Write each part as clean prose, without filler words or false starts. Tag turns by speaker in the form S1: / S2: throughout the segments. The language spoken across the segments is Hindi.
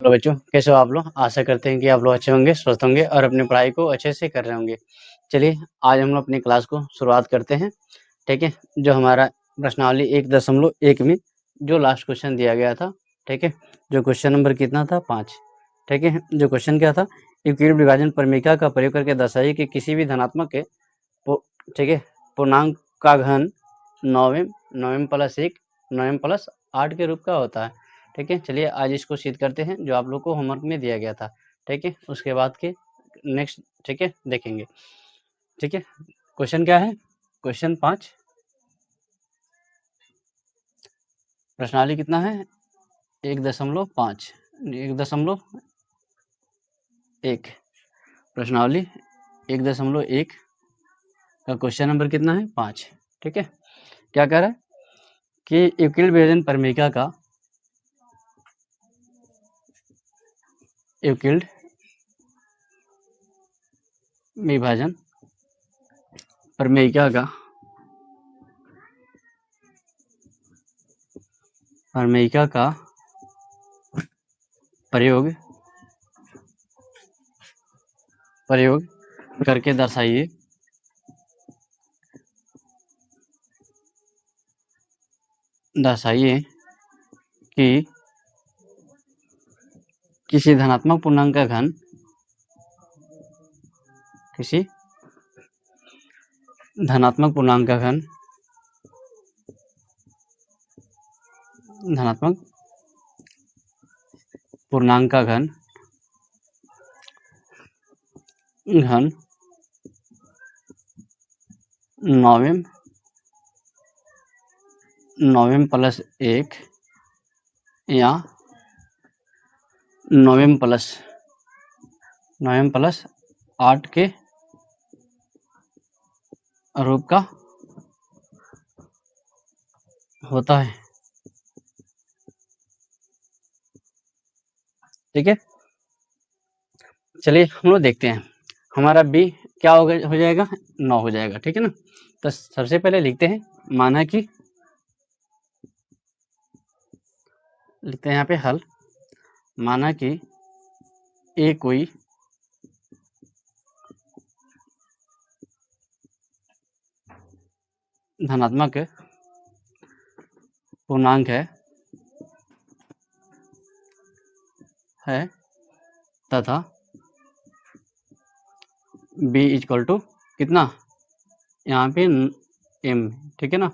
S1: हेलो बच्चों, कैसे हो आप लोग। आशा करते हैं कि आप लोग अच्छे होंगे, स्वस्थ होंगे और अपनी पढ़ाई को अच्छे से कर रहे होंगे। चलिए आज हम लोग अपनी क्लास को शुरुआत करते हैं। ठीक है, जो हमारा प्रश्नावली 1.1 में जो लास्ट क्वेश्चन दिया गया था, ठीक है, जो क्वेश्चन नंबर कितना था 5। ठीक है, जो क्वेश्चन क्या था, यूक्लिड विभाजन प्रमेयिका का प्रयोग करके दर्शाइए कि किसी भी धनात्मक के ठीक है पूर्णांक का घन 9m प्लस 1 9m प्लस 8 के रूप का होता है। ठीक है, चलिए आज इसको सिद्ध करते हैं जो आप लोग को होमवर्क में दिया गया था। ठीक है, उसके बाद के नेक्स्ट ठीक है देखेंगे। ठीक है, क्वेश्चन क्या है, क्वेश्चन 5 प्रश्नावली कितना है 1.5 1.1 प्रश्नावली 1.1 का क्वेश्चन नंबर कितना है 5। ठीक है, क्या कह रहा है कि यूक्लिड विभाजन प्रमेयिका का यूक्लिड विभाजन प्रमेयिका का प्रयोग करके दर्शाइए कि किसी धनात्मक पूर्णांक का घन धनात्मक पूर्णांक का घन 9m प्लस 1 या 9m प्लस 8 के रूप का होता है। ठीक है, चलिए हम लोग देखते हैं हमारा बी क्या हो जाएगा 9 हो जाएगा। ठीक है ना, तो सबसे पहले लिखते हैं माना कि लिखते हैं यहाँ पे हल, माना कि ए कोई धनात्मक पूर्णांक है तथा b इक्वल टू कितना यहाँ पे m। ठीक है ना,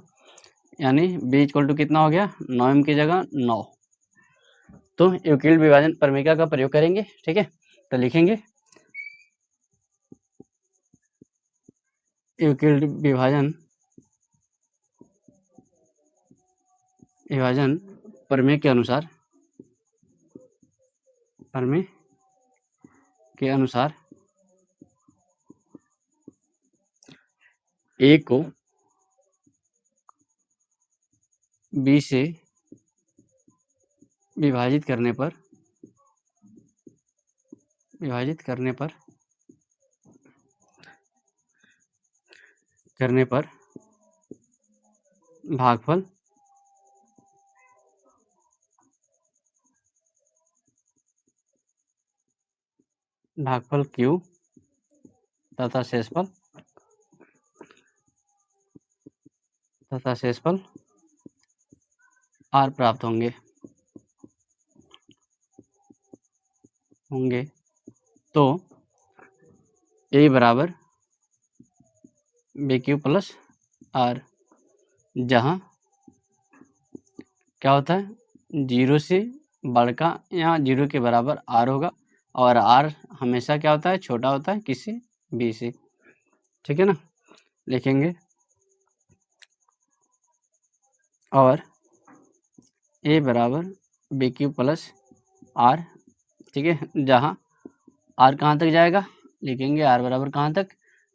S1: यानी b इक्वल टू कितना हो गया 9m की जगह 9। तो यूक्लिड विभाजन प्रमेयिका का प्रयोग करेंगे। ठीक है, तो लिखेंगे यूक्लिड विभाजन प्रमेय के अनुसार a को b से विभाजित करने पर भागफल q तथा शेषफल r प्राप्त होंगे। तो a बराबर BQ प्लस R, जहाँ क्या होता है 0 से बड़का या 0 के बराबर R होगा और R हमेशा क्या होता है छोटा होता है किसी B से। ठीक है ना, लिखेंगे और A बराबर BQ प्लस R। ठीक है, जहाँ R कहाँ तक जाएगा, लिखेंगे R बराबर कहाँ तक,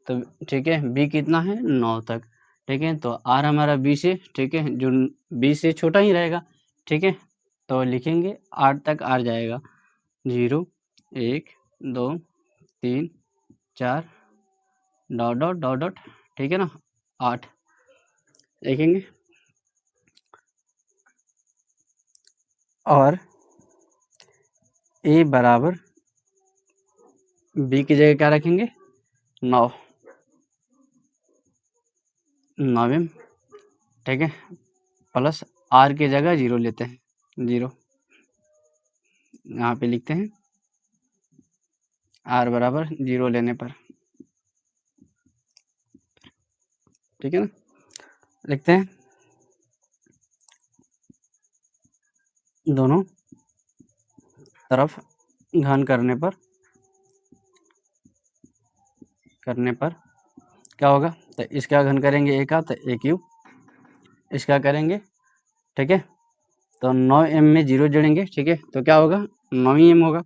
S1: तो ठीक है B कितना है 9 तक। ठीक है, तो R हमारा B से ठीक है जो B से छोटा ही रहेगा। ठीक है, तो लिखेंगे 8 तक R जाएगा 0 1 2 3 4 डॉट डॉट डॉट डॉट। ठीक है ना, 8 लिखेंगे और ए बराबर बी की जगह क्या रखेंगे 9 9m, ठीक है, प्लस आर की जगह 0 लेते हैं, 0 यहाँ पे लिखते हैं आर बराबर 0 लेने पर, ठीक है ना, लिखते हैं दोनों तरफ घन करने पर क्या होगा, तो इसका घन करेंगे ए का तो ए क्यूब, इसका करेंगे, ठीक है, तो 9m में 0 जोड़ेंगे, ठीक है, तो क्या होगा 9m होगा,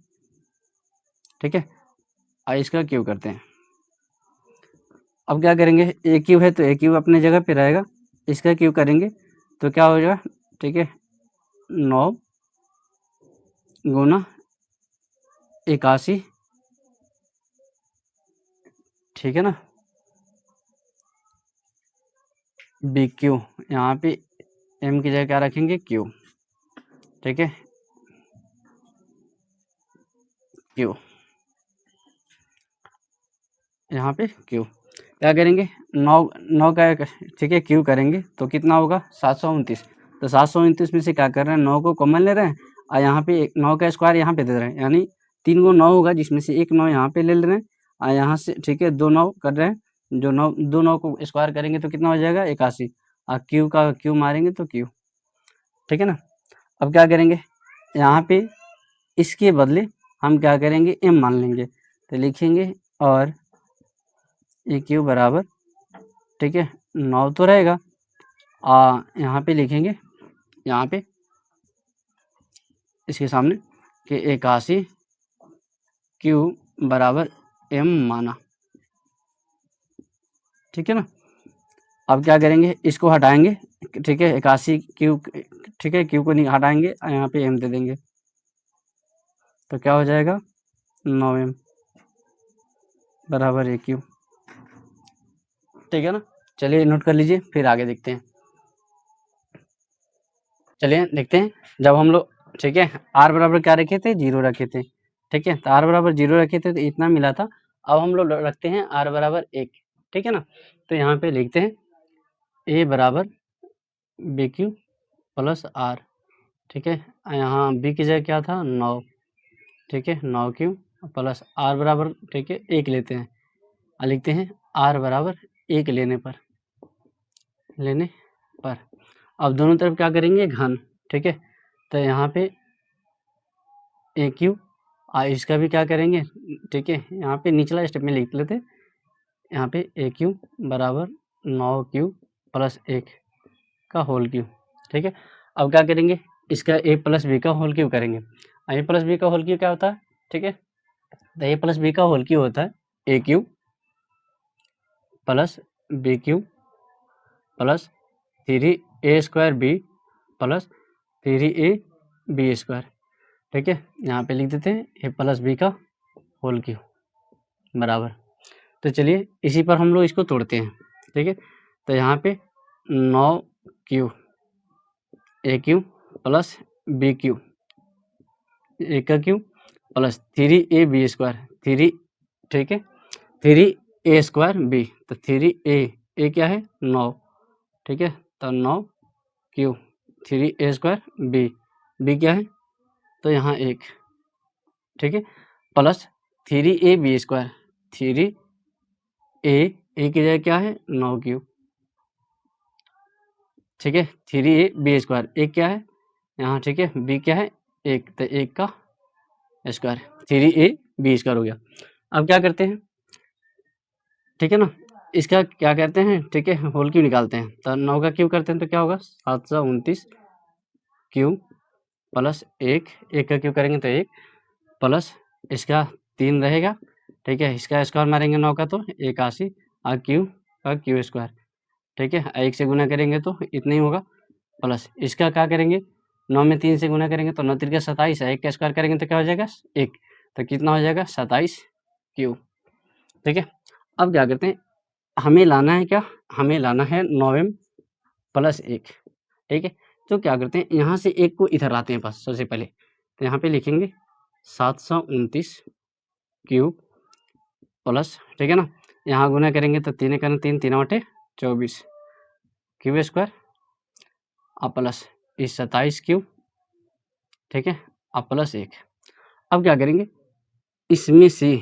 S1: ठीक है, और इसका क्यूब करते हैं। अब क्या करेंगे, ए क्यूब है तो ए क्यूब अपने जगह पे रहेगा, इसका क्यूब करेंगे तो क्या हो जाएगा, ठीक है, 9 गुना 81, ठीक है ना, बी क्यू, यहाँ पे एम की जगह क्या रखेंगे क्यू, ठीक है, क्यू, यहाँ पे क्यू क्या करेंगे 9 का, ठीक है, क्यू करेंगे तो कितना होगा 729, तो 729 में से क्या कर रहे हैं 9 को कॉमन ले रहे हैं, और यहाँ पे 9 का स्क्वायर यहाँ पे दे रहे हैं, यानी 3 को 9 होगा जिसमें से एक 9 यहाँ पे ले रहे हैं, और यहाँ से, ठीक है, 2 9 कर रहे हैं, जो 9 को स्क्वायर करेंगे तो कितना हो जाएगा 81, और क्यू का क्यू मारेंगे तो क्यू, ठीक है ना। अब क्या करेंगे, यहाँ पे इसके बदले हम क्या करेंगे m मान लेंगे, तो लिखेंगे और ए क्यू बराबर, ठीक है, 9 तो रहेगा, यहाँ पे लिखेंगे, यहाँ पे इसके सामने कि 81 क्यू बराबर m माना, ठीक है ना। अब क्या करेंगे, इसको हटाएंगे, ठीक है, 81 क्यू, ठीक है, क्यू को नहीं हटाएंगे, यहाँ पे m दे देंगे, तो क्या हो जाएगा 9m बराबर ए क्यू, ठीक है ना। चलिए नोट कर लीजिए, फिर आगे देखते हैं। चलिए देखते हैं, जब हम लोग, ठीक है, आर बराबर क्या रखे थे 0 रखे थे, ठीक है, तो आर बराबर 0 रखे थे तो इतना मिला था। अब हम लोग रखते हैं आर बराबर 1, ठीक है ना, तो यहाँ पे लिखते हैं ए बराबर बी क्यू प्लस आर, ठीक है, यहाँ बी की जगह क्या था 9, ठीक है, 9 क्यू प्लस आर बराबर, ठीक है, 1 लेते हैं, और लिखते हैं आर बराबर 1 लेने पर अब दोनों तरफ क्या करेंगे घन, ठीक है, तो यहाँ पे ए क्यू, और इसका भी क्या करेंगे, ठीक है, यहाँ पे निचला स्टेप में लिख लेते, यहाँ पे ए क्यू बराबर 9 क्यू प्लस 1 का होल क्यू, ठीक है। अब क्या करेंगे, इसका ए प्लस बी का होल क्यू करेंगे, ए प्लस बी का होल क्यू क्या होता है, ठीक है, तो ए प्लस बी का होल क्यू होता है a Q plus b cube plus 3a square b plus 3a b square, ठीक है, यहाँ पे लिख देते हैं ए प्लस बी का होल क्यू बराबर, तो चलिए इसी पर हम लोग इसको तोड़ते हैं, ठीक है, तो यहाँ पे 9 q a Q plus b q a का q plus 3a b square 3, ठीक है, 3a स्क्वायर बी, तो 3a क्या है 9, ठीक है, तो 9 क्यू 3a स्क्वायर बी क्या है, तो यहाँ 1, ठीक है, plus 3a b square 3a की जगह क्या है 9 क्यू, ठीक है, 3a बी स्क्वायर 1 क्या है यहाँ, ठीक है, बी क्या है 1, तो 1 का स्क्वायर 3a बी स्क्वायर हो गया। अब क्या करते हैं, ठीक है ना, इसका क्या करते हैं, ठीक है, होल क्यू निकालते हैं, तो 9 का क्यू करते हैं तो क्या होगा 729 क्यू प्लस 1 का क्यू करेंगे तो 1 प्लस इसका 3 रहेगा, ठीक है, इसका स्क्वायर मारेंगे 9 का तो 81, और क्यू का क्यू स्क्वायर, ठीक है, 1 से गुना करेंगे तो इतना ही होगा, प्लस इसका क्या करेंगे 9 में 3 से गुना करेंगे तो 9 3 27 है, 1 का स्क्वायर करेंगे तो क्या हो जाएगा 1, तो कितना हो जाएगा 27 क्यू, ठीक है। अब क्या करते हैं, हमें लाना है क्या, हमें लाना है 9m प्लस 1, ठीक है, तो क्या करते हैं यहाँ से 1 को इधर लाते हैं बस सबसे पहले, तो यहाँ पे लिखेंगे 729 क्यूब प्लस, ठीक है ना, यहाँ गुना करेंगे तो 3 करें 3, 3 बटे 24 क्यूब स्क्वायर और प्लस इस 27 क्यूब, ठीक है, और प्लस 1। अब क्या करेंगे, इसमें से,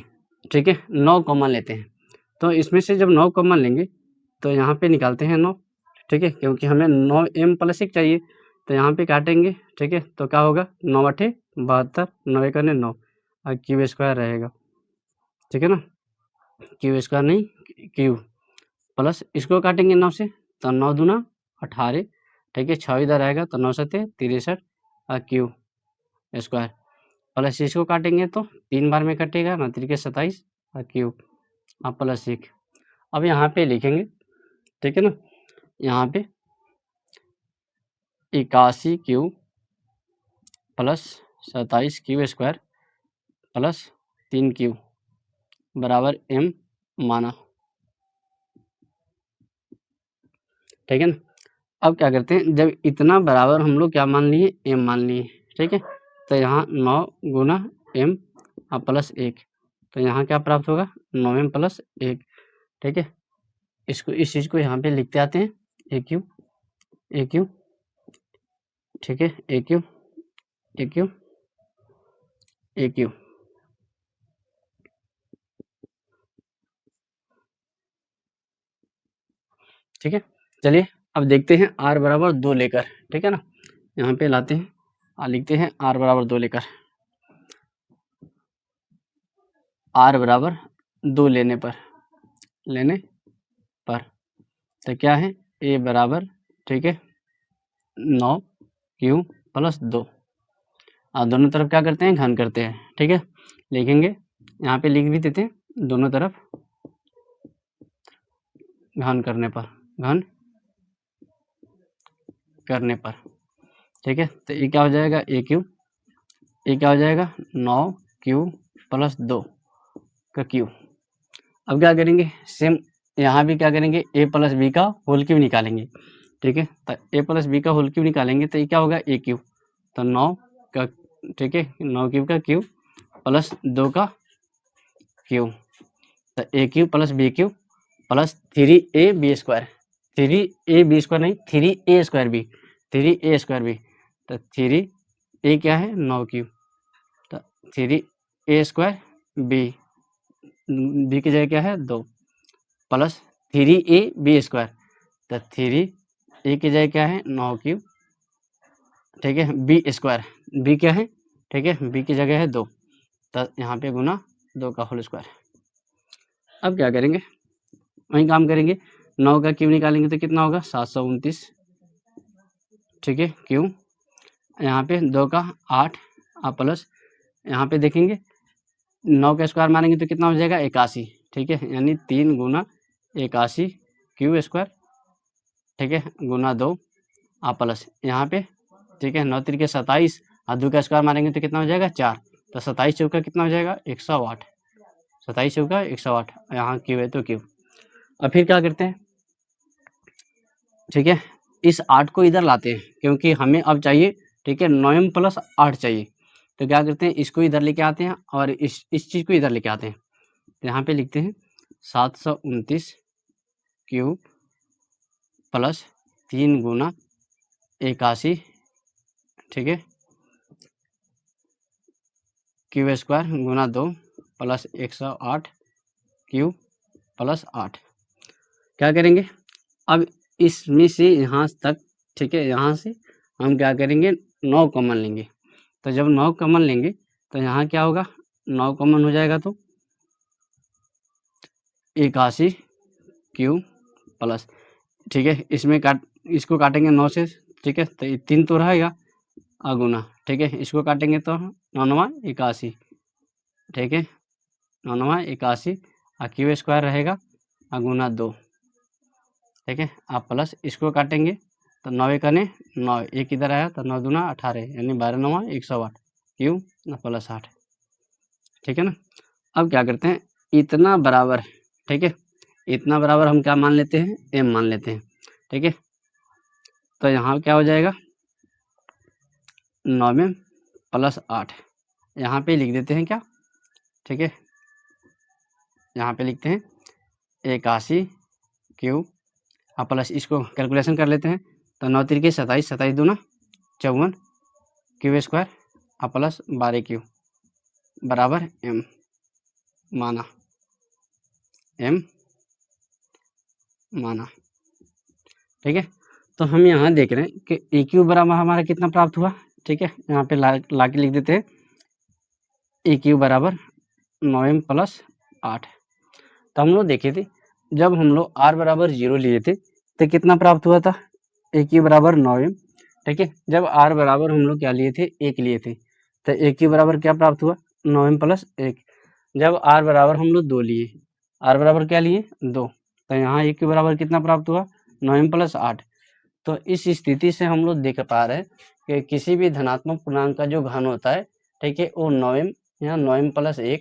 S1: ठीक है, 9 कॉमन लेते हैं। तो इसमें से जब 9 कॉमन लेंगे तो यहाँ पे निकालते हैं 9, ठीक है, क्योंकि हमें 9m प्लस 1 चाहिए, तो यहाँ पे काटेंगे, ठीक है, तो क्या होगा 9 बटे 72, 9 एक 9 और क्यूब स्क्वायर रहेगा, ठीक है ना, क्यूब स्क्वायर नहीं क्यूब प्लस इसको काटेंगे 9 से तो 9 दूना 18, ठीक है, 6 इधर आएगा तो 9 सत्ते 63 और क्यूब स्क्वायर प्लस इसको काटेंगे तो 3 बार में कटेगा, 9 त्रिके 27 और क्यूब और प्लस 1। अब यहाँ पे लिखेंगे, ठीक है ना, यहाँ पे 81 cube plus 27 cube square plus 3 cube बराबर m माना, ठीक है ना। अब क्या करते हैं, जब इतना बराबर हम लोग क्या मान लिए, m मान लिए, ठीक है, तो यहाँ 9 गुना m और प्लस 1, तो यहाँ क्या प्राप्त होगा 9m प्लस 1, ठीक है। इसको इस चीज़ को यहाँ पे लिखते आते हैं ए क्यू, ठीक है, ए क्यू, ठीक है। चलिए अब देखते हैं r बराबर 2 लेकर, ठीक है ना, यहाँ पे लाते हैं और लिखते हैं r बराबर 2 लेकर, r बराबर 2 लेने पर तो क्या है a बराबर, ठीक है, 9 क्यू प्लस 2 और दोनों तरफ क्या करते हैं घन करते हैं, ठीक है, लिखेंगे यहाँ पे लिख भी देते हैं दोनों तरफ घन करने पर, ठीक है, तो ये क्या हो जाएगा ए क्यू, ये क्या हो जाएगा 9 क्यू प्लस 2 का क्यू। अब क्या करेंगे सेम यहाँ भी क्या करेंगे a प्लस बी का होल क्यूब निकालेंगे, ठीक है, तो a प्लस बी का होल क्यूब निकालेंगे तो ये क्या होगा ए क्यूब, तो 9 का, ठीक है, 9 क्यूब का क्यूब प्लस 2 का क्यूब, तो a cube plus b cube plus 3ab square, 3ab square नहीं 3a square B, 3a square B, तो 3a क्या है 9 क्यूब, तो 3a स्क्वायर बी की जगह क्या है 2 प्लस 3ab स्क्वायर, तो 3a की जगह क्या है 9 क्यूब, ठीक है, बी स्क्वायर, बी क्या है, ठीक है, बी की जगह है 2, तो यहाँ पे गुना 2 का होल स्क्वायर। अब क्या करेंगे वही काम करेंगे, 9 का क्यूब निकालेंगे तो कितना होगा 729, ठीक है, क्यूब, यहाँ पे 2 का 8 और प्लस यहाँ पे देखेंगे 9 का स्क्वायर मारेंगे तो कितना हो जाएगा 81, ठीक है, यानी 3 गुना 81 क्यूब स्क्वायर, ठीक है, गुना 2 और प्लस यहाँ पे, ठीक है, 9 त्रिके 27 और 2 का स्क्वायर मारेंगे तो कितना हो जाएगा 4, तो 27 चौका कितना हो जाएगा 108, 27 चौका 108, यहाँ क्यूब है तो क्यूब। अब फिर क्या करते हैं, ठीक है, इस 8 को इधर लाते हैं क्योंकि हमें अब चाहिए, ठीक है, 9m प्लस 8 चाहिए, तो क्या करते हैं इसको इधर लेके आते हैं और इस चीज़ को इधर लेके आते हैं, तो यहाँ पे लिखते हैं 729 क्यूब प्लस 3 गुना 81, ठीक है, क्यूब स्क्वायर गुना 2 प्लस 108 क्यूब प्लस 8। क्या करेंगे अब इसमें से यहाँ तक, ठीक है, यहाँ से हम क्या करेंगे 9 कॉमन लेंगे, तो जब 9 कॉमन लेंगे तो यहाँ क्या होगा 9 कॉमन हो जाएगा तो 81 क्यूब प्लस, ठीक है, इसमें इसको काटेंगे 9 से, ठीक है, तो 3 तो रहेगा गुना, ठीक है, इसको काटेंगे तो 9 81, ठीक है, 9 81 और क्यूब स्क्वायर रहेगा गुना 2, ठीक है, आप प्लस इसको काटेंगे तो 9 एक 9, एक इधर आया तो 9 दूना 18, यानी 12 9 108 क्यूब प्लस 8, ठीक है ना। अब क्या करते हैं इतना बराबर, ठीक है, इतना बराबर हम क्या मान लेते हैं m मान लेते हैं, ठीक है, तो यहाँ क्या हो जाएगा 9m प्लस 8, यहाँ पे लिख देते हैं क्या, ठीक है, यहाँ पे लिखते हैं 81 क्यू प्लस, इसको कैलकुलेशन कर लेते हैं। तो 9 तिरके 27, 27 दूना 54 क्यू स्क्वायर प्लस 12 क्यू बराबर एम माना, एम माना, ठीक है। तो हम यहाँ देख रहे हैं कि ए क्यू बराबर हमारा कितना प्राप्त हुआ, ठीक है। यहाँ पे ला के लिख देते हैं ए क्यू बराबर 9m प्लस 8। तो हम लोग देखे थे जब हम लोग r बराबर 0 लिए थे तो कितना प्राप्त हुआ था, ए क्यू बराबर 9m, ठीक है। जब r बराबर हम लोग क्या लिए थे, 1 लिए थे, तो ए क्यू बराबर क्या प्राप्त हुआ, 9m प्लस 1। जब r बराबर हम लोग 2 लिए, r बराबर क्या लिए 2, तो यहाँ ए क्यू बराबर कितना प्राप्त हुआ, 9m प्लस 8। तो इस स्थिति से हम लोग देख पा रहे हैं कि किसी भी धनात्मक पूर्णांक का जो घन होता है, ठीक है, वो 9m यहाँ 9m प्लस 1,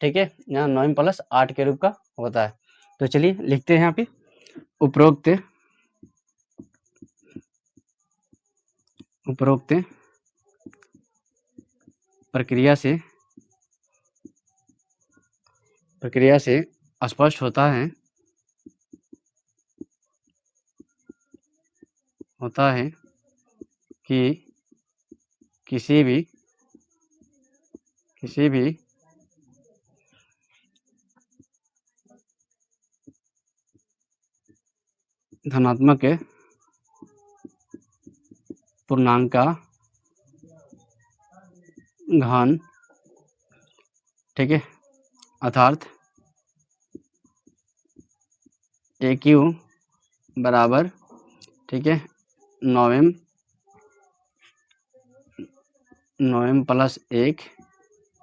S1: ठीक है, यहाँ 9m प्लस 8 के रूप का होता है। तो चलिए लिखते हैं यहाँ पे उपरोक्त प्रक्रिया से स्पष्ट होता है कि किसी भी धनात्मक पूर्णांक का घन, ठीक है, अर्थात ए क्यू बराबर, ठीक है, 9m प्लस 1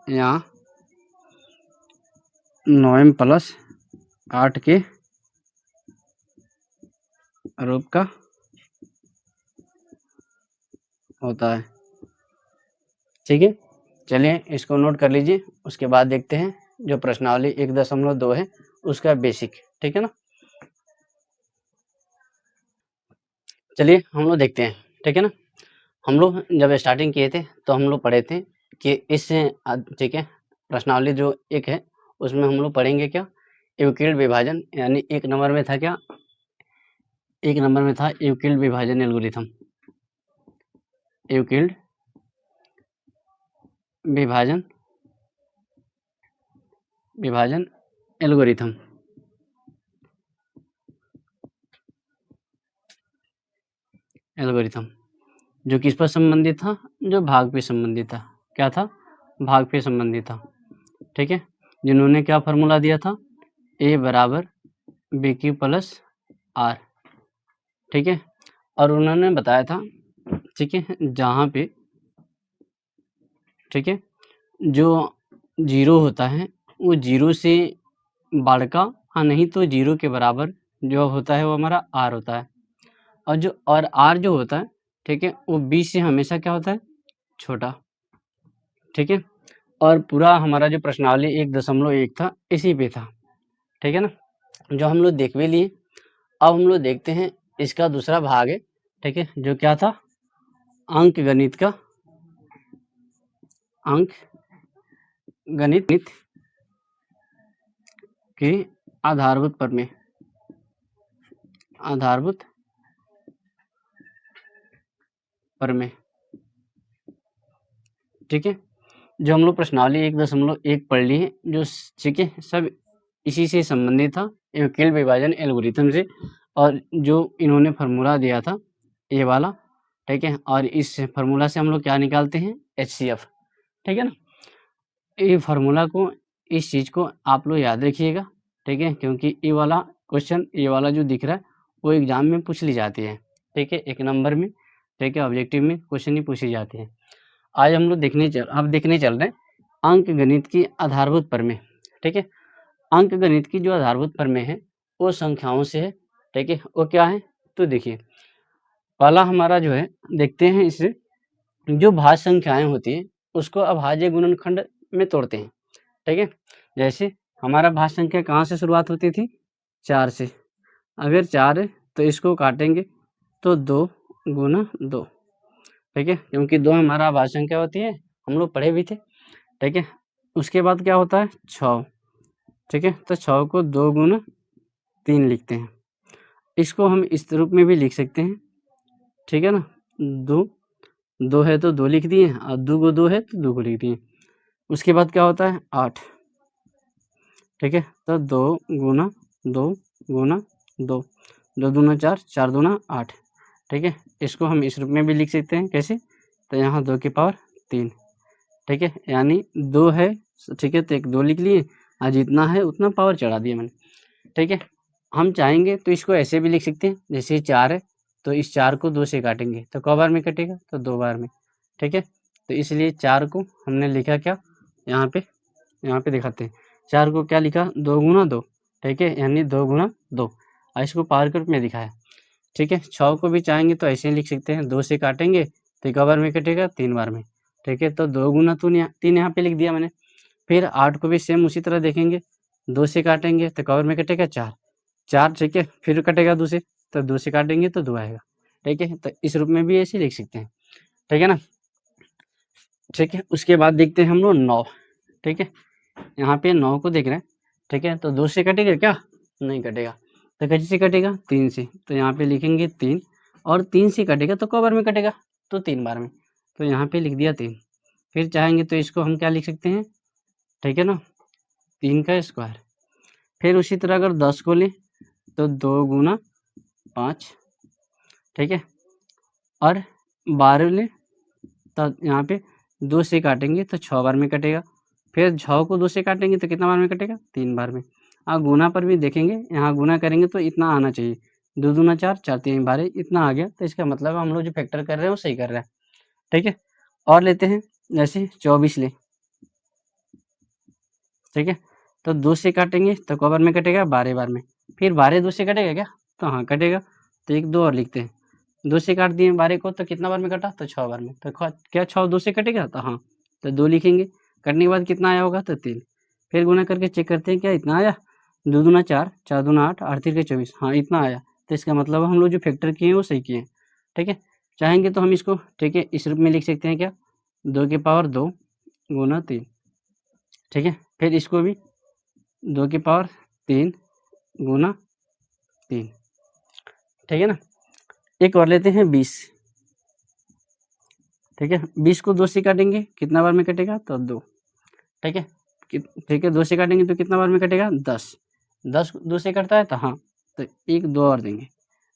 S1: या 9m प्लस 8 के रूप का होता है, ठीक है। चलिए इसको नोट कर लीजिए, उसके बाद देखते हैं जो प्रश्नावली 1.2 है उसका बेसिक, ठीक है ना। चलिए हम लोग देखते हैं, ठीक है ना। हम लोग जब स्टार्टिंग किए थे तो हम लोग पढ़े थे कि इस, ठीक है, प्रश्नावली जो एक है उसमें हम लोग पढ़ेंगे क्या, यूक्लिड विभाजन, यानी एक नंबर में था क्या, एक नंबर में था यूक्लिड विभाजन एल्गोरिथम, यूक्लिड विभाजन एल्गोरिथम, जो किस पर संबंधित था, जो भाग पे संबंधित था, क्या था, भाग पे संबंधित था, ठीक है। जिन्होंने क्या फार्मूला दिया था, ए बराबर बी क्यू प्लस आर, ठीक है। और उन्होंने बताया था, ठीक है, जहाँ पे, ठीक है, जो 0 होता है वो 0 से बढ़ का, हाँ नहीं तो 0 के बराबर जो होता है वो हमारा r होता है, और r जो होता है, ठीक है, वो 20 से हमेशा क्या होता है, छोटा, ठीक है। और पूरा हमारा जो प्रश्नावली 1.1 था इसी पे था, ठीक है ना, जो हम लोग देख भी लिए। अब हम लोग देखते हैं इसका दूसरा भाग है, ठीक है, जो क्या था, अंक गणित के आधारभूत प्रमेय, ठीक है। जो हम लोग प्रश्नावली 1.1 पढ़ ली है, जो, ठीक है, सब इसी से संबंधित था, यूक्लिड विभाजन एल्गोरिथम से। और जो इन्होंने फार्मूला दिया था ये वाला, ठीक है, और इस फार्मूला से हम लोग क्या निकालते हैं, HCF, ठीक है ना। ये फार्मूला को, इस चीज़ को आप लोग याद रखिएगा, ठीक है, क्योंकि ये वाला क्वेश्चन, ये वाला जो दिख रहा है वो एग्जाम में पूछ ली जाती है, ठीक है, 1 नंबर में, ठीक है, ऑब्जेक्टिव में क्वेश्चन ही पूछी जाती है। आज हम लोग देखने चल रहे हैं अंक गणित की आधारभूत प्रमेय, ठीक है। अंक गणित की जो आधारभूत प्रमेय है वो संख्याओं से है, ठीक है। वो क्या है, तो देखिए पहला हमारा जो है, देखते हैं इससे, जो भाज्य संख्याएं होती हैं उसको अभाज्य गुणनखंड में तोड़ते हैं, ठीक है। जैसे हमारा भाज्य संख्या कहाँ से शुरुआत होती थी, 4 से। अगर 4 है तो इसको काटेंगे तो 2 गुना 2, ठीक है, क्योंकि 2 हमारा भाज्य संख्या होती है, हम लोग पढ़े भी थे। ठीक है। उसके बाद क्या होता है 6, ठीक है। तो 6 को 2 गुना 3 लिखते हैं। इसको हम इस रूप में भी लिख सकते हैं, ठीक है ना। 2 है तो 2 लिख दिए, और 2 को 2 है तो 2 को लिख दिए। उसके बाद क्या होता है 8, ठीक है। तो 2 गुना 2 गुना 2, 2 दूना 4, 4 दूना 8, ठीक है। इसको हम इस रूप में भी लिख सकते हैं, कैसे, तो यहाँ 2 की पावर 3, ठीक है। यानी 2 है, ठीक है, तो एक 2 लिख लिए, और जितना है उतना पावर चढ़ा दिया मैंने, ठीक है। हम चाहेंगे तो इसको ऐसे भी लिख सकते हैं, जैसे 4 है तो इस 4 को 2 से काटेंगे तो क बार में कटेगा, तो 2 बार में, ठीक है। तो इसलिए 4 को हमने लिखा क्या, यहाँ पे दिखाते हैं, 4 को क्या लिखा 2 गुना 2, ठीक है, यानी 2 गुना 2, और इसको पावर के रूप में दिखाया, ठीक है। 6 को भी चाहेंगे तो ऐसे ही लिख सकते हैं, 2 से काटेंगे तो क बार में कटेगा 3 बार में, ठीक है। तो 2 गुना 3 यहाँ पे लिख दिया मैंने। फिर 8 को भी सेम उसी तरह देखेंगे, 2 से काटेंगे तो क बार में कटेगा 4, 4, ठीक है। फिर कटेगा 2 से, तो 2 से काटेंगे तो 2 आएगा, ठीक है। तो इस रूप में भी ऐसे लिख सकते हैं, ठीक है ना, ठीक है। उसके बाद देखते हैं हम लोग 9, ठीक है। यहाँ पे 9 को देख रहे हैं, ठीक है। तो 2 से कटेगा क्या, नहीं कटेगा, तो कैसे से कटेगा 3 से, तो यहाँ पे लिखेंगे 3, और 3 से कटेगा तो क बार में कटेगा, तो 3 बार में, तो यहाँ पे लिख दिया 3। फिर चाहेंगे तो इसको हम क्या लिख सकते हैं, ठीक है ना, 3 का स्क्वायर। फिर उसी तरह अगर 10 को लें तो 2 गुना 5, ठीक है। और 12 लें तो यहाँ पे 2 से काटेंगे तो 6 बार में कटेगा। फिर 6 को 2 से काटेंगे तो कितना बार में कटेगा, 3 बार में। गुना पर भी देखेंगे, यहाँ गुना करेंगे तो इतना आना चाहिए, 2 दूना 4, 4 तीन 12, इतना आ गया। तो इसका मतलब हम लोग जो फैक्टर कर रहे हैं वो सही कर रहे हैं, ठीक है। और लेते हैं, जैसे 24 ले, ठीक है। तो 2 से काटेंगे तो क बार में कटेगा, 12 बार में। फिर 12 2 से कटेगा क्या, तो हाँ कटेगा, तो 1 2 और लिखते हैं। 2 से काट दिए 12 को तो कितना बार में कटा, तो 6 बार में। तो क्या 6 2 से कटेगा, तो हाँ, तो 2 लिखेंगे। कटने के बाद कितना आया होगा, तो 3। फिर गुना करके चेक करते हैं क्या इतना आया, 2 दूना 4, 4 दूना 8, 8 3 के 24, हाँ इतना आया। तो इसका मतलब हम लोग जो फैक्टर किए हैं वो सही किए हैं, ठीक है। चाहेंगे तो हम इसको, ठीक है, इस रूप में लिख सकते हैं क्या, 2 की पावर 2 गुना 3, ठीक है। फिर इसको भी 2 की पावर 3 गुना 3, ठीक है ना। एक और लेते हैं 20, ठीक है। 20 को 2 से काटेंगे कितना बार में कटेगा, तो 2, ठीक है। ठीक है, 2 से काटेंगे तो कितना बार में कटेगा, 10, 10 2 से कटता है, तो हाँ, तो 1 2 और देंगे।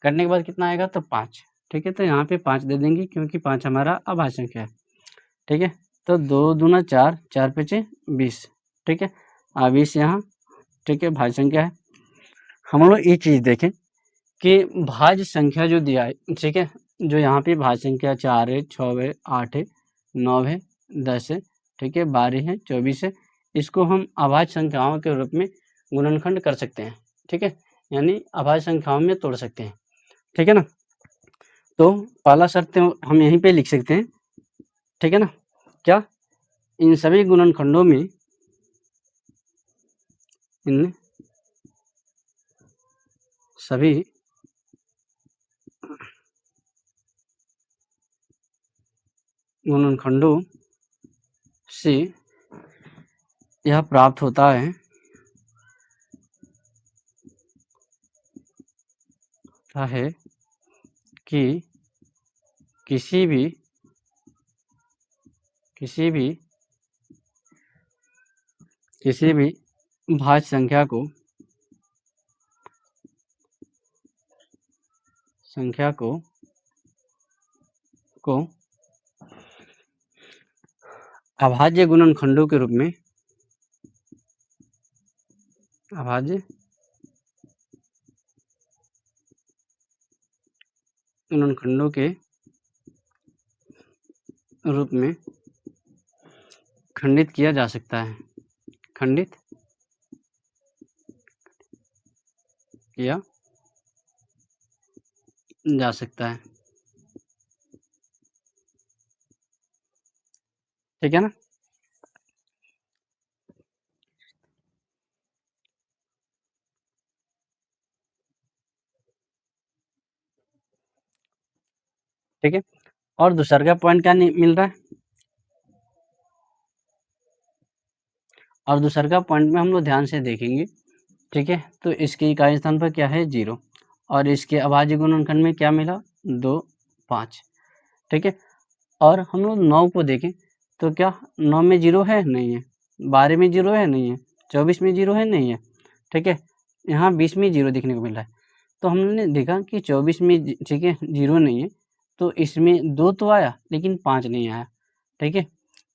S1: कटने के बाद कितना आएगा, तो 5, ठीक है। तो यहाँ पे 5 दे देंगे क्योंकि 5 हमारा अभाज्य संख्या है, ठीक है। तो 2 दूना 4, 4 पचे 20, ठीक है। 20 यहाँ, ठीक है, भाज्य संख्या है। हम लोग ये चीज़ देखें कि भाज्य संख्या जो दिया है, ठीक है, जो यहाँ पे भाज्य संख्या 4 है, 6 है, 8 है, 9 है, 10 है, ठीक है, 12 है, 24 है, इसको हम अभाज्य संख्याओं के रूप में गुणनखंड कर सकते हैं, ठीक है, यानी अभाज्य संख्याओं में तोड़ सकते हैं, ठीक है ना। तो पहला शर्त हम यहीं पे लिख सकते हैं, ठीक है ना, क्या, इन सभी गुणनखंडों में, इन सभी गुणनखंडों से यह प्राप्त होता है कि किसी भी भाज्य संख्या को अभाज्य गुणनखंडों के रूप में, अभाज्य गुणनखंडों के रूप में खंडित किया जा सकता है, खंडित किया जा सकता है, ठीक है ना। ठीक है, और दूसरा का पॉइंट क्या मिल रहा है, और दूसरा का पॉइंट में हम लोग ध्यान से देखेंगे, ठीक है। तो इसके इकाई स्थान पर क्या है 0 और इसके अभाज्य गुणनखंड में क्या मिला 2 5, ठीक है। और हम लोग 9 को देखें तो क्या 9 में 0 है नहीं है, 12 में 0 है नहीं है, 24 में 0 है नहीं है, ठीक है। यहाँ 20 में 0 देखने को मिल रहा है। तो हमने देखा कि 24 में ठीक है 0 नहीं है, तो इसमें 2 तो आया लेकिन 5 नहीं आया, ठीक है।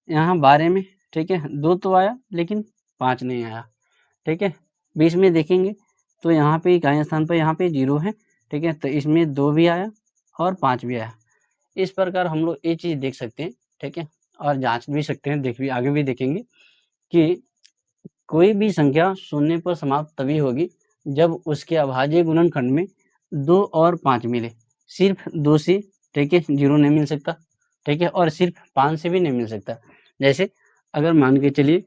S1: यहाँ 12 में ठीक है 2 तो आया लेकिन 5 नहीं आया, ठीक है। 20 में देखेंगे तो यहाँ पे इकाई स्थान पर यहाँ पे 0 है, ठीक है। तो इसमें 2 भी आया और 5 भी आया। इस प्रकार हम लोग ये चीज़ देख सकते हैं, ठीक है। और जांच भी सकते हैं, देख भी आगे भी देखेंगे कि कोई भी संख्या शून्य पर समाप्त तभी होगी जब उसके अभाज्य गुणनखंड में 2 और 5 मिले। सिर्फ 2 से ठीक है 0 नहीं मिल सकता, ठीक है। और सिर्फ 5 से भी नहीं मिल सकता। जैसे अगर मान के चलिए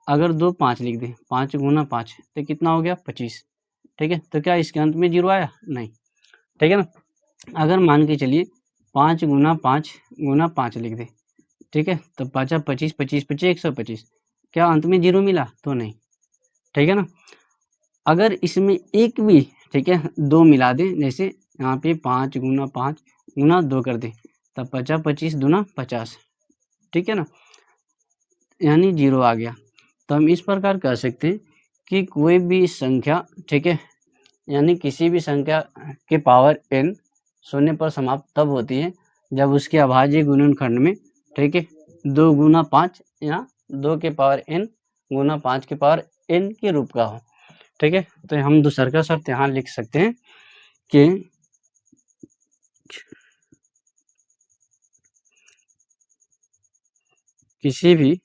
S1: अगर 2 5 लिख दें, 5 गुना 5 तो कितना हो गया 25, ठीक है। तो क्या इसके अंत में 0 आया नहीं, ठीक है ना। अगर मान के चलिए 5 गुना 5 गुना 5 लिख दें, ठीक है। तो 5 25 25 25 125, क्या अंत में 0 मिला तो नहीं, ठीक है ना। अगर इसमें एक भी ठीक है 2 मिला दें, जैसे यहाँ पे 5 गुना 5 गुना 2 कर दें, तब 50 25 दूना 50, ठीक है ना, यानी 0 आ गया। तो हम इस प्रकार कह सकते हैं कि कोई भी संख्या ठीक है, यानी किसी भी संख्या के पावर n शून्य पर समाप्त तब होती है जब उसके अभाज्य गुणनखंड में ठीक है 2 गुना 5 या 2 के पावर n गुना 5 के पावर n के रूप का हो, ठीक है। तो हम दूसरा का शर्त यहाँ लिख सकते हैं कि किसी भी,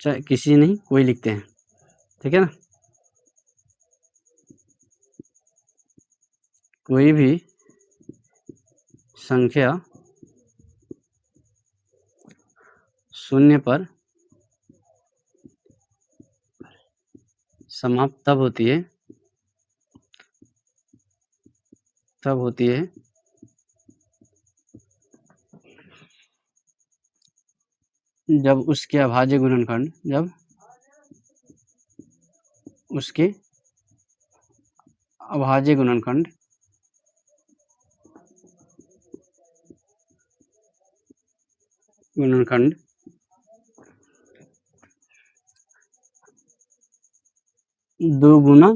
S1: चाहे किसी नहीं कोई लिखते हैं, ठीक है ना, कोई भी संख्या शून्य पर समाप्त तब होती है जब उसके अभाज्य गुणनखंड गुणनखंड 2 गुना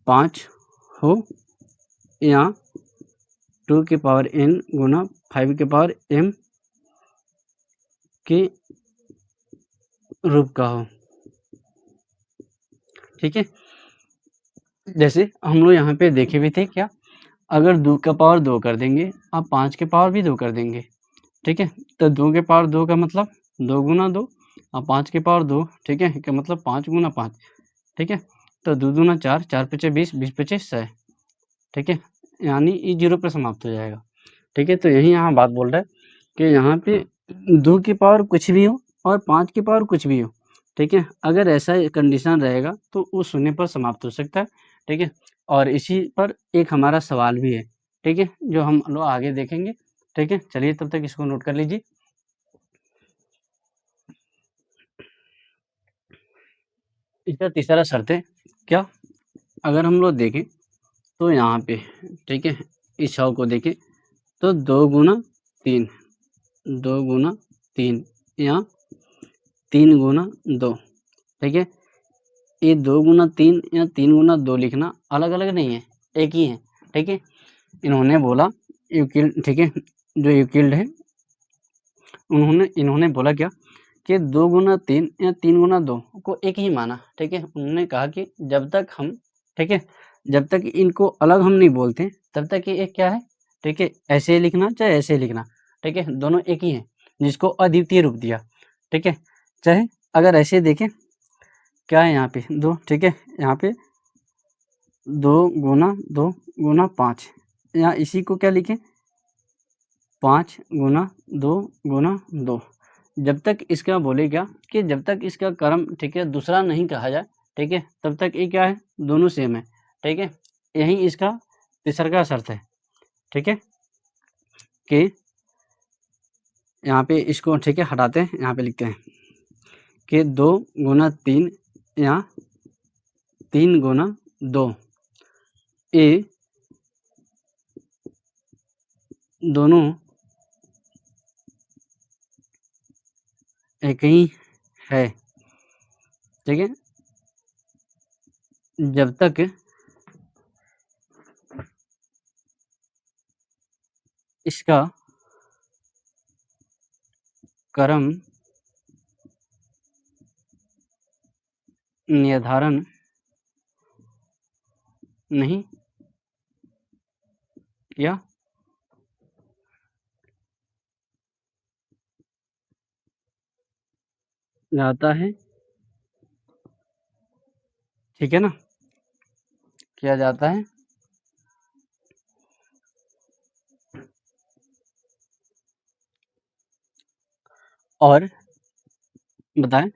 S1: 5 हो या 2 के पावर n गुना 5 के पावर m के रूप का हो, ठीक है। जैसे हम लोग यहाँ पे देखे भी थे क्या, अगर 2 का पावर 2 कर देंगे आप 5 के पावर भी 2 कर देंगे, ठीक है। तो 2 के पावर 2 का मतलब 2 गुना 2 और 5 के पावर 2, ठीक है, का मतलब 5 गुना 5, ठीक है। तो 2 दूना 4, 4 पचे 20, 20 पचे 100, ठीक है, यानी ये 0 पर समाप्त हो जाएगा, ठीक है। तो यही यहाँ बात बोल रहा है कि यहाँ पे 2 की पावर कुछ भी हो और 5 की पावर कुछ भी हो, ठीक है। अगर ऐसा कंडीशन रहेगा तो वो शून्य पर समाप्त हो सकता है, ठीक है। और इसी पर एक हमारा सवाल भी है, ठीक है, जो हम लोग आगे देखेंगे, ठीक है। चलिए तब तक इसको नोट कर लीजिए। इसका तीसरा शर्त है क्या, अगर हम लोग देखें तो यहाँ पे ठीक है इस छव को देखें तो 2 गुना 3 2 गुना 3 या 3 गुना 2, ठीक है। ये 2 गुना 3 या 3 गुना 2 लिखना अलग अलग नहीं है, एक ही है, ठीक है। इन्होंने बोला यूक्लिड, ठीक है, जो यूक्लिड है इन्होंने बोला क्या कि 2 गुना 3 या 3 गुना 2 को एक ही माना, ठीक है। उन्होंने कहा कि जब तक हम ठीक है जब तक इनको अलग हम नहीं बोलते तब तक ये क्या है, ठीक है, ऐसे लिखना चाहे ऐसे लिखना, ठीक है, दोनों एक ही है, जिसको अद्वितीय रूप दिया, ठीक है। चाहे अगर ऐसे देखें क्या है यहाँ पे 2, ठीक है, यहाँ पे 2 गुना 5 या इसी को क्या लिखें 5 गुना 2 गुना 2, जब तक इसका बोलेगा कि जब तक इसका क्रम ठीक है दूसरा नहीं कहा जाए, ठीक है, तब तक ये क्या है दोनों सेम है, ठीक है। यही इसका तीसरा शर्त है, ठीक है, कि यहाँ पे इसको ठीक है हटाते हैं, यहाँ पे लिखते हैं कि 2 गुना 3 या 3 गुना 2, ये दोनों एक ही है, ठीक है। जब तक इसका क्रम निर्धारण नहीं किया जाता है, ठीक है ना, किया जाता है, और बताएं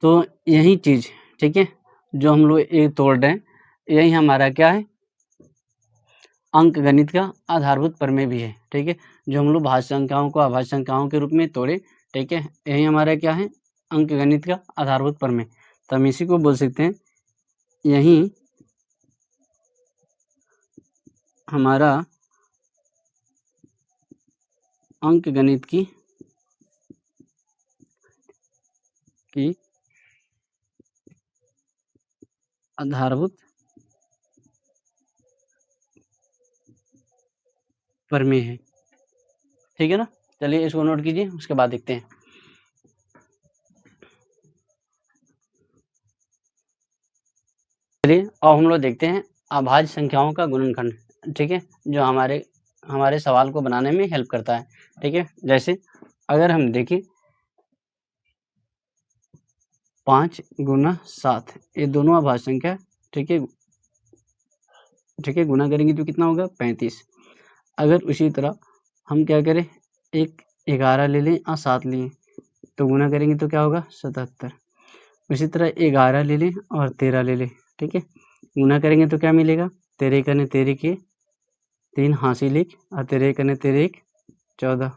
S1: तो यही चीज़, ठीक है, जो हम लोग ये तोड़ रहे हैं, यही हमारा क्या है, अंक गणित का आधारभूत प्रमेय भी है, ठीक है। जो हम लोग भाज्य संख्याओं को अभाज्य संख्याओं के रूप में तोड़े, ठीक है, यही हमारा क्या है, अंक गणित का आधारभूत प्रमेय। तो हम इसी को बोल सकते हैं, यही हमारा अंक गणित की आधारभूत प्रमेय है, ठीक है ना। चलिए इसको नोट कीजिए, उसके बाद देखते हैं। चलिए अब हम लोग देखते हैं अभाज्य संख्याओं का गुणनखंड, ठीक है, जो हमारे सवाल को बनाने में हेल्प करता है, ठीक है। जैसे अगर हम देखें 5 गुना 7, ये दोनों अभाज्य संख्या, ठीक है, ठीक है, गुना करेंगे तो कितना होगा, 35। अगर उसी तरह हम क्या करें, एक 11 ले लें और 7 लिए, तो गुना करेंगे तो क्या होगा, 77। उसी तरह 11 ले लें और 13 ले लें, ठीक है, गुना करेंगे तो क्या मिलेगा, 13 कने 13 के 3 हासिल 1 और 13 कने 13 1 14,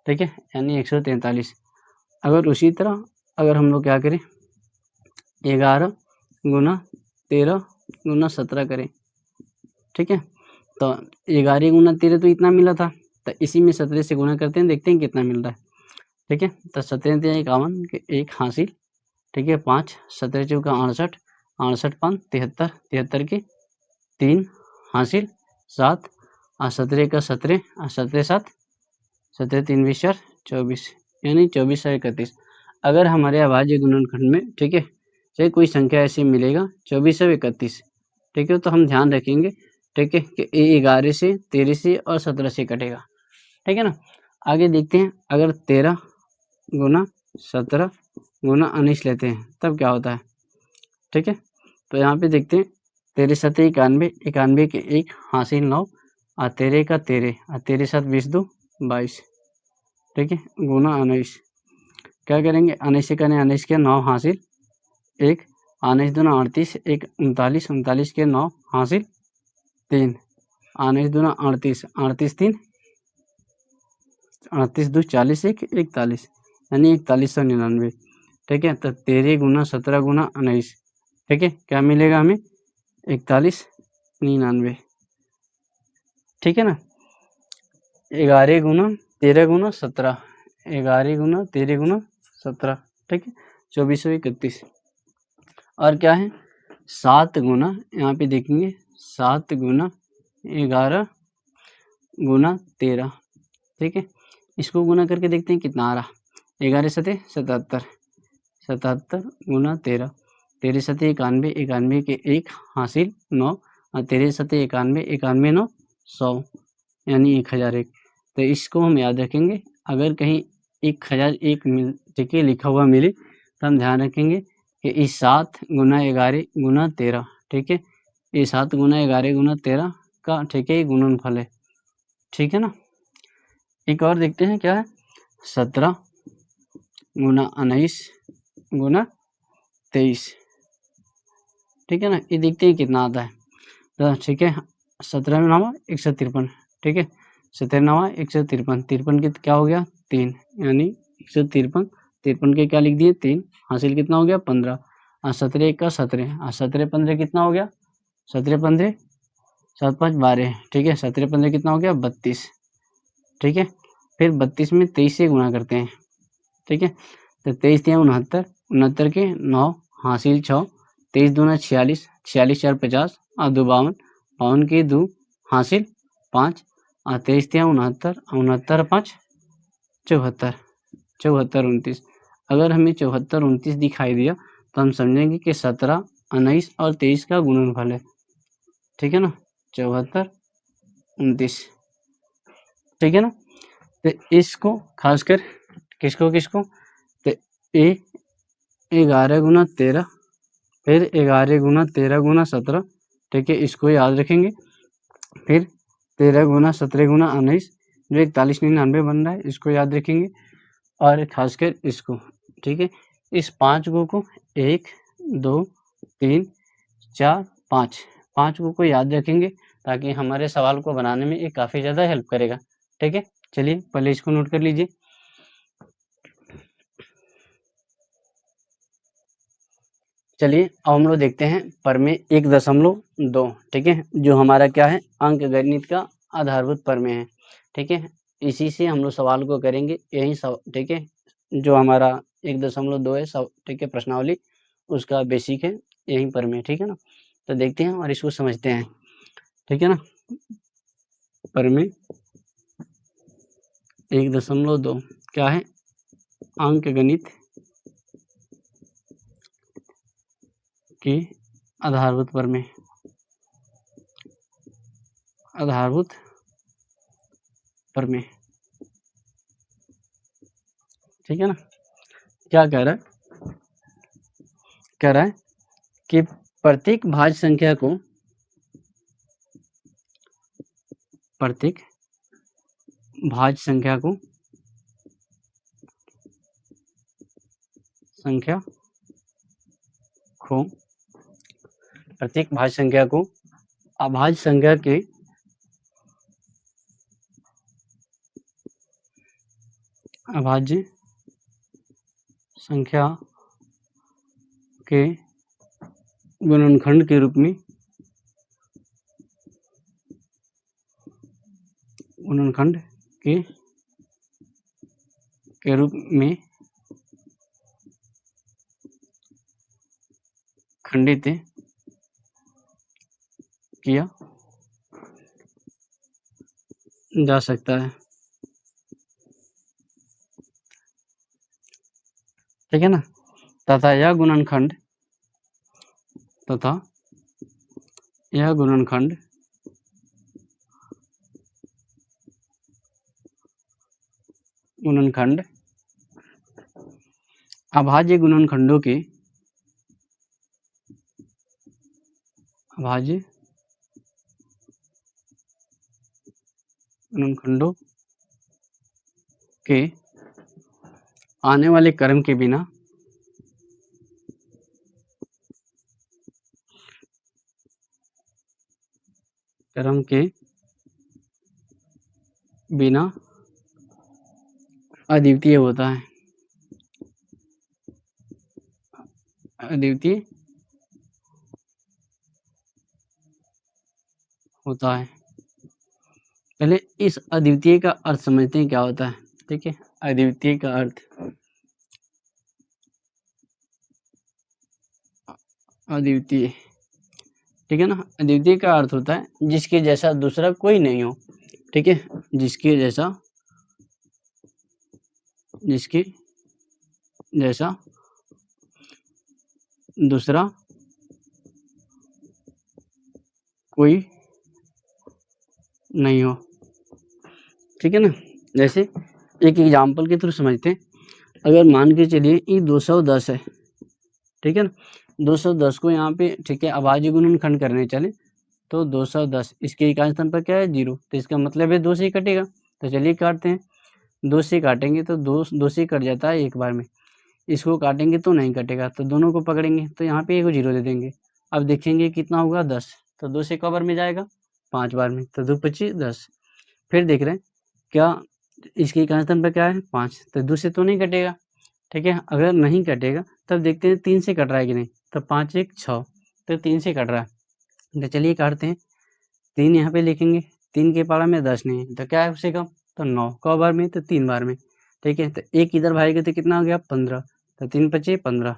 S1: ठीक है, यानी 143। अगर उसी तरह अगर हम लोग क्या करें, 11 गुना 13 गुना 17 करें, ठीक है, तो 11 गुना 13 तो इतना मिला था, तो इसी में 17 से गुना करते हैं, देखते हैं कितना मिल रहा है, ठीक है। तो 17 × 51 के 1 हासिल, ठीक है, 5 17 चौका 68 68 5 73 73 के 3 हासिल 7 और 17 का 17 और 17 7 17 3 20 4 24, यानी 24 और 31। अगर हमारे अभाज्य गुणनखंड में, ठीक है, चाहे कोई संख्या ऐसी मिलेगा 24 और 31, ठीक है, तो हम ध्यान रखेंगे, ठीक है, कि ये 11 से 13 से और 17 से कटेगा, ठीक है ना। आगे देखते हैं, अगर 13 गुना 17 गुना 19 लेते हैं तब क्या होता है, ठीक है। तो यहाँ पे देखते हैं, 13 7 91 91 के 1 हासिल 9 और 13 का 13 और 13 7 20 2 22, ठीक है, गुना 19। क्या करेंगे, 19 से करें 19 के 9 हासिल 1, 19 दूना 38 1 39 39 के 9 हासिल 3, 19 दूना 38 38 3 38 2 40 1 41, यानी 4199, ठीक है। तो 13 गुना 17 गुना 19, ठीक है, क्या मिलेगा हमें, 4199, ठीक है ना। 11 गुना 13 गुना 17, 11 गुना 13 गुना 17, ठीक है, 2431। और क्या है, 7 गुना, यहाँ पे देखेंगे 7 गुना 11 गुना 13, ठीक है, इसको गुना करके देखते हैं कितना आ रहा, 11 7 77 77 गुना 13, 13 7 91 91 के 1 हासिल 9 और 13 7 91 91 9 100, यानी 1001। तो इसको हम याद रखेंगे, अगर कहीं 1001 मिल, ठीक है, लिखा हुआ मिले तो हम ध्यान रखेंगे कि इस 7 गुना 11 गुना 13, ठीक है, ये 7 गुना 11 गुना 13 का, ठीक है, गुणनफल है, ठीक है ना। एक और देखते हैं क्या है, 17 गुना 19 गुना 23, ठीक है ना, ये देखते हैं कितना आता है। तो ठीक है, 17 में नामा 153, ठीक है, 17 नामा 153, 53 की क्या हो गया 3, यानी 153 53 के क्या लिख दिए 3, हासिल कितना हो गया 15, और 17 का 17, और 17 15 कितना हो गया 17 15 7 5 12, ठीक है। 17 15 कितना हो गया 32, ठीक है। फिर 32 में 23 से गुणा करते हैं, ठीक है। तो 23 3 69, 69 के 9, हासिल 6, 23 दूना 46, 46 4 50, और 2 52, 52 के 2, हासिल 5, और 23 3 69, 69 5 74, 74 29। अगर हमें 74 29 दिखाई दिया तो हम समझेंगे कि 17 19 और 23 का गुणनफल है, ठीक है ना। 74 29, ठीक है ना। तो इसको खासकर किसको तो 11 गुना 13, फिर 11 गुना 13 गुना 17, ठीक है, इसको याद रखेंगे। फिर 13 गुना 17 गुना 19 जो 4199 बन रहा है, इसको याद रखेंगे। और खासकर इसको, ठीक है, इस 5 को 1 2 3 4 5 को याद रखेंगे, ताकि हमारे सवाल को बनाने में ये काफ़ी ज़्यादा हेल्प करेगा, ठीक है। चलिए पहले इसको नोट कर लीजिए। चलिए अब हम लोग देखते हैं प्रमेय 1.2, ठीक है, जो हमारा क्या है अंक गणित का आधारभूत प्रमेय है, ठीक है। इसी से हम लोग सवाल को करेंगे, यही सब, ठीक है, जो हमारा 1.2 है सब, ठीक है, प्रश्नावली उसका बेसिक है यही प्रमेय, ठीक है ना। तो देखते हैं और इसको समझते हैं, ठीक है ना। प्रमेय 1.2 क्या है, अंक गणित की आधारभूत प्रमेय, आधारभूत प्रमेय, ठीक है ना। क्या कह रहा है कि प्रत्येक भाज्य संख्या को प्रत्येक भाज्य संख्या को अभाज्य संख्या के गुणनखंड के रूप में खंडित किया जा सकता है, ठीक है ना। तथा यह गुणनखंड अभाज्य गुणनखंडों के आने वाले क्रम के बिना अद्वितीय होता है, पहले इस अद्वितीय का अर्थ समझते हैं क्या होता है, ठीक है। अद्वितीय का अर्थ, ठीक है ना। अद्वितीय का अर्थ होता है जिसके जैसा दूसरा कोई नहीं हो, ठीक है, जिसके जैसा दूसरा कोई नहीं हो, ठीक है ना। जैसे एक एग्जाम्पल के थ्रू समझते हैं। अगर मान के चलिए ये 210 है, ठीक है ना। 210 को यहाँ पे, ठीक है, अभाज्य गुणनखंड करने चले तो 210 इसके इकाई स्थान पर क्या है 0, तो इसका मतलब है 2 से ही कटेगा। तो चलिए काटते हैं, 2 से काटेंगे तो 2 से कट जाता है एक बार में, इसको काटेंगे तो नहीं कटेगा, तो दोनों को पकड़ेंगे तो यहाँ पे एक 0 दे देंगे। अब देखेंगे कितना होगा 10, तो 2 से कब बार में जाएगा 5 बार में, तो 2 25 10। फिर देख रहे हैं क्या इसके इकाई स्थान पर क्या है 5, तो 2 से तो नहीं कटेगा, ठीक है। अगर नहीं कटेगा तब देखते हैं 3 से कट रहा है कि नहीं, तो 5 1 6, तो 3 से कट रहा है। तो चलिए काटते हैं। 3 यहाँ पे लिखेंगे, 3 के पारा में 10 नहीं है, तो क्या है उससे कम, तो 9 क बार में, तो 3 बार में। ठीक है, तो 1 इधर भागेगा तो कितना हो गया 15, तो 3 पचे 15,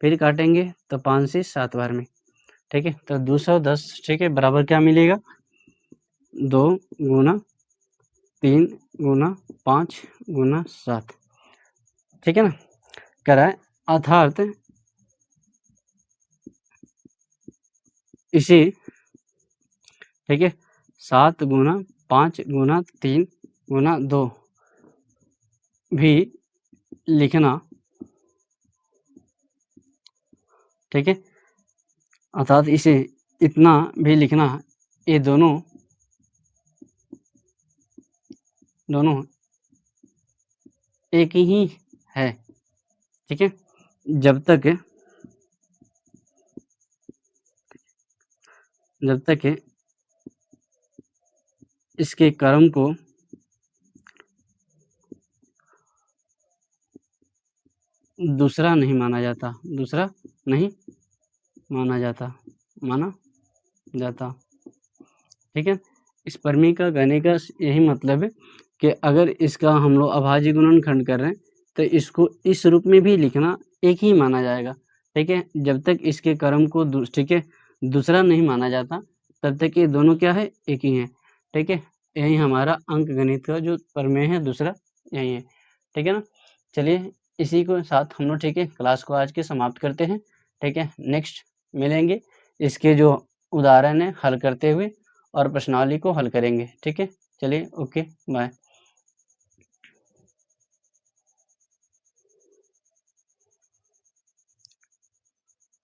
S1: फिर काटेंगे तो 5 से 7 बार में। ठीक है, तो 210, ठीक है, बराबर क्या मिलेगा, 2 गुना 3 गुना 5 गुना 7, ठीक है ना, कराए, अर्थात इसे, ठीक है, 7 गुना 5 गुना 3 गुना 2 भी लिखना, ठीक है, अर्थात इसे इतना भी लिखना, ये दोनों एक ही है। ठीक है, जब तक इसके क्रम को दूसरा नहीं माना जाता, माना जाता। ठीक है, इस प्रमेय का कहने का यही मतलब है कि अगर इसका हम लोग अभाज्य गुणनखंड कर रहे हैं तो इसको इस रूप में भी लिखना एक ही माना जाएगा। ठीक है, जब तक इसके क्रम को ठीक है दूसरा नहीं माना जाता तब तक ये दोनों क्या है, एक ही है। ठीक है, यही हमारा अंक गणित का जो प्रमेय है दूसरा यही है। ठीक है ना, चलिए इसी को साथ हम लोग, ठीक है, क्लास को आज के समाप्त करते हैं। ठीक है, नेक्स्ट मिलेंगे, इसके जो उदाहरण है हल करते हुए और प्रश्नावली को हल करेंगे। ठीक है, चलिए ओके बाय।